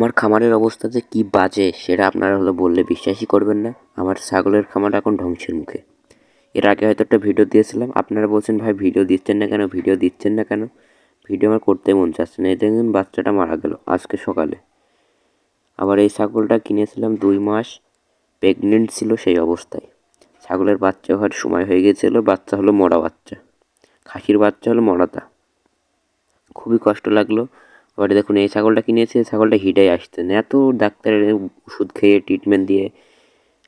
আমার খামারের অবস্থা যে কী বাজে সেটা আপনারা বললে বিশ্বাসই করবেন না। আমার ছাগলের খামার এখন ধ্বংসের মুখে। এর আগে হয়তো একটা ভিডিও দিয়েছিলাম, আপনারা বলছেন ভাই ভিডিও দিচ্ছেন না কেন, ভিডিও দিচ্ছেন না কেন। ভিডিও আমার করতে মন চাচ্ছে না। এই দেখুন বাচ্চাটা মারা গেল আজকে সকালে। আবার এই ছাগলটা কিনেছিলাম 2 মাস প্রেগনেন্ট ছিল সেই অবস্থায়। ছাগলের বাচ্চা হওয়ার সময় হয়ে গিয়েছিল, বাচ্চা হলো মরা বাচ্চা, খাসির বাচ্চা হলো মরাটা। খুবই কষ্ট লাগলো। এবারে দেখুন এই ছাগলটা কিনেছি, এই ছাগলটা হিডে আসছে না। এত ডাক্তারের ওষুধ খেয়ে ট্রিটমেন্ট দিয়ে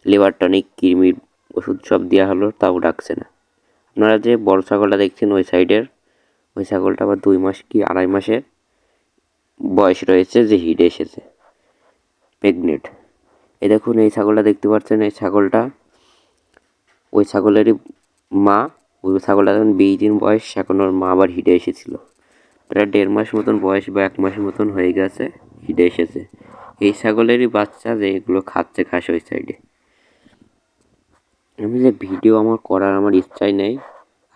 লিভার টনিক কৃমির ওষুধ সব দেওয়া হলো, তাও ডাকছে না। আপনারা যে বড় ছাগলটা দেখছেন ওই সাইডের, ওই ছাগলটা আবার 2 মাস কি 2.5 মাসের বয়স রয়েছে যে হিডে এসেছে, প্রেগনেন্ট। এই দেখুন এই ছাগলটা দেখতে পাচ্ছেন, এই ছাগলটা ওই ছাগলেরই মা। ওই ছাগলটা যখন 20 দিন বয়স, এখন ওর মা আবার হিডে এসেছিল। প্রায় 1.5 মাস মতন বয়স বা 1 মাস মতন হয়ে গেছে হিডে এসেছে। এই ছাগলেরই বাচ্চা যে এগুলো খাচ্ছে ঘাস ওই সাইডে। আমি যে ভিডিও আমার করার আমার ইচ্ছাই নেই,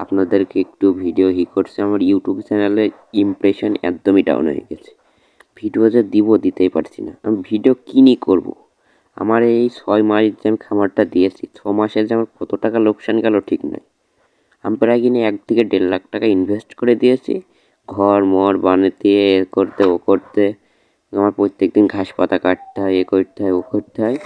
আপনাদেরকে একটু ভিডিও করছে। আমার ইউটিউব চ্যানেলে ইমপ্রেশন একদমই ডাউন হয়ে গেছে। ভিডিও যে দিতেই পারছি না। আমি ভিডিও নিয়ে করবো? আমার এই 6 মাস যে আমি খামারটা দিয়েছি, 6 মাসে যে আমার কত টাকা লোকসান গেল ঠিক নাই। আমি প্রায় কিনে 1 থেকে 1.5 লাখ টাকা ইনভেস্ট করে দিয়েছি ঘর মর বানাতে, এ করতে ও করতে। আমার প্রত্যেক দিন ঘাস পাতা কাটতে হয়, এ করতে হয় ও করতে হয়।